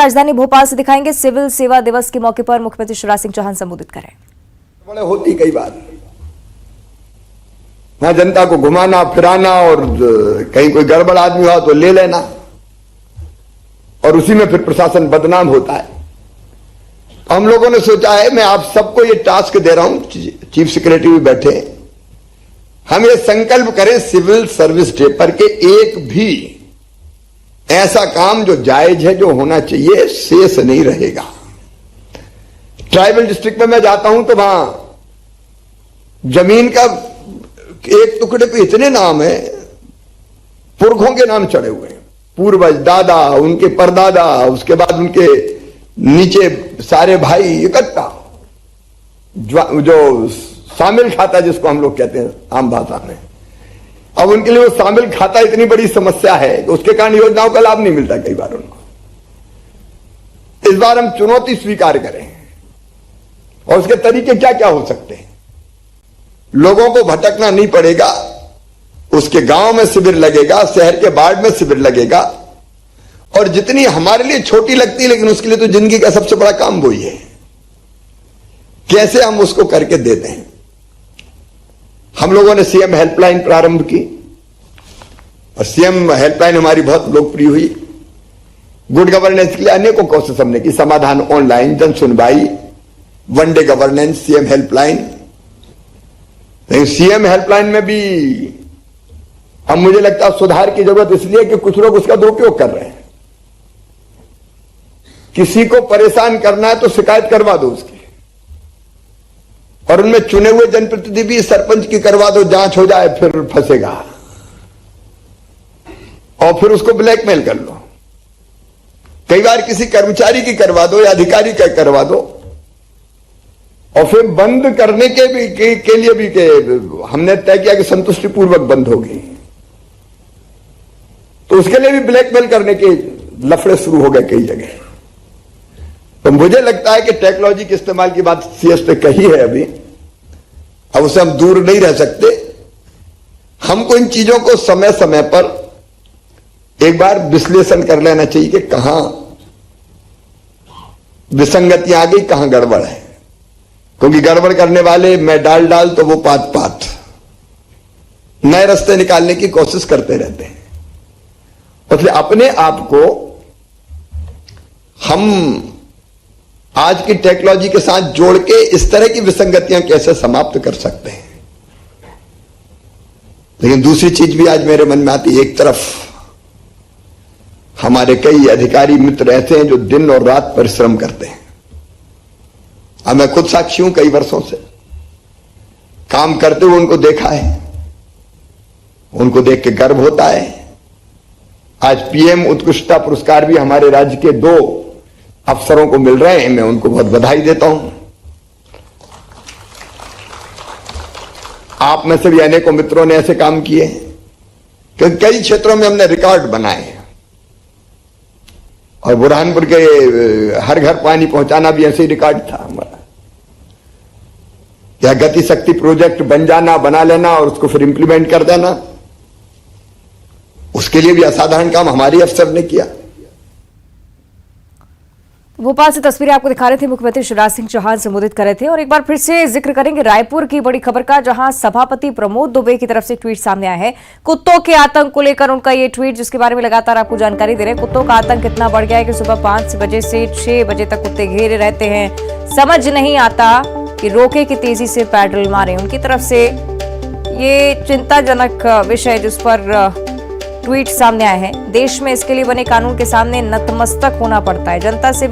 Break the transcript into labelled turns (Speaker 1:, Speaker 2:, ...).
Speaker 1: राजधानी भोपाल से दिखाएंगे सिविल सेवा दिवस के मौके पर मुख्यमंत्री शिवराज सिंह चौहान संबोधित करें।
Speaker 2: बड़े होती कई बार ना जनता को घुमाना फिराना और कहीं कोई गड़बड़ आदमी हुआ तो ले लेना और उसी में फिर प्रशासन बदनाम होता है। हम लोगों ने सोचा है, मैं आप सबको ये टास्क दे रहा हूं, चीफ सेक्रेटरी भी बैठे, हम ये संकल्प करें सिविल सर्विस डे पर के एक भी ऐसा काम जो जायज है, जो होना चाहिए, शेष नहीं रहेगा। ट्राइबल डिस्ट्रिक्ट में मैं जाता हूं तो वहां जमीन का एक टुकड़े पे इतने नाम है, पुरखों के नाम चढ़े हुए हैं, पूर्वज, दादा, उनके परदादा, उसके बाद उनके नीचे सारे भाई इकट्ठा, जो शामिल खाता जिसको हम लोग कहते हैं आम भाषा में। अब उनके लिए वो शामिल खाता इतनी बड़ी समस्या है कि उसके कारण योजनाओं का लाभ नहीं मिलता कई बार उनको। इस बार हम चुनौती स्वीकार करें और उसके तरीके क्या क्या हो सकते हैं। लोगों को भटकना नहीं पड़ेगा, उसके गांव में शिविर लगेगा, शहर के वार्ड में शिविर लगेगा, और जितनी हमारे लिए छोटी लगती है लेकिन उसके लिए तो जिंदगी का सबसे बड़ा काम वही है, कैसे हम उसको करके देते हैं। हम लोगों ने सीएम हेल्पलाइन प्रारंभ की और सीएम हेल्पलाइन हमारी बहुत लोकप्रिय हुई। गुड गवर्नेंस के लिए अनेकों कोशिश हमने की, समाधान ऑनलाइन, जन सुनवाई, वनडे गवर्नेंस, सीएम हेल्पलाइन। लेकिन सीएम हेल्पलाइन में भी अब मुझे लगता है सुधार की जरूरत इसलिए कि कुछ लोग उसका दुरुपयोग कर रहे हैं। किसी को परेशान करना है तो शिकायत करवा दो उसकी, और उनमें चुने हुए जनप्रतिनिधि भी सरपंच की करवा दो, जांच हो जाए, फिर फंसेगा, और फिर उसको ब्लैकमेल कर लो। कई बार किसी कर्मचारी की करवा दो या अधिकारी का करवा दो, और फिर बंद करने के लिए भी हमने तय किया कि संतुष्टि पूर्वक बंद होगी, तो उसके लिए भी ब्लैकमेल करने के लफड़े शुरू हो गए कई जगह। तो मुझे लगता है कि टेक्नोलॉजी के इस्तेमाल की बात सीएस पे कही है अभी, अब उससे हम दूर नहीं रह सकते। हमको इन चीजों को समय समय पर एक बार विश्लेषण कर लेना चाहिए कि कहां विसंगतियां आ गई, कहां गड़बड़ है, क्योंकि गड़बड़ करने वाले मैं डाल तो वो पात नए रास्ते निकालने की कोशिश करते रहते हैं। इसलिए अपने आप को हम आज की टेक्नोलॉजी के साथ जोड़ के इस तरह की विसंगतियां कैसे समाप्त कर सकते हैं। लेकिन दूसरी चीज भी आज मेरे मन में आती है। एक तरफ हमारे कई अधिकारी मित्र ऐसे हैं जो दिन और रात परिश्रम करते हैं। अब मैं खुद साक्षी हूं, कई वर्षों से काम करते हुए उनको देखा है, उनको देख के गर्व होता है। आज पीएम उत्कृष्टता पुरस्कार भी हमारे राज्य के 2 अफसरों को मिल रहे हैं, मैं उनको बहुत बधाई देता हूं। आप में से भी अनेकों मित्रों ने ऐसे काम किए कि कई क्षेत्रों में हमने रिकॉर्ड बनाए, और बुरहानपुर के हर घर पानी पहुंचाना भी ऐसे ही रिकॉर्ड था हमारा, या गति शक्ति प्रोजेक्ट बना लेना और उसको फिर इंप्लीमेंट कर देना, उसके लिए भी असाधारण काम हमारे अफसर ने किया।
Speaker 1: भोपाल से तस्वीरें आपको दिखा रहे थे मुख्यमंत्री शिवराज सिंह चौहान संबोधित कर रहे थे। और एक बार फिर से जिक्र करेंगे रायपुर की बड़ी खबर का, जहां सभापति प्रमोद दुबे की तरफ से ट्वीट सामने आया है। कुत्तों के आतंक को लेकर उनका ये ट्वीट, जिसके बारे में लगातार आपको जानकारी दे रहे हैं। कुत्तों का आतंक इतना बढ़ गया है कि सुबह 5 बजे से 6 बजे तक कुत्ते घेरे रहते हैं। समझ नहीं आता कि रोके कि तेजी से पैडल मारे। उनकी तरफ से ये चिंताजनक विषय जिस पर ट्वीट सामने आए हैं। देश में इसके लिए बने कानून के सामने नतमस्तक होना पड़ता है। जनता से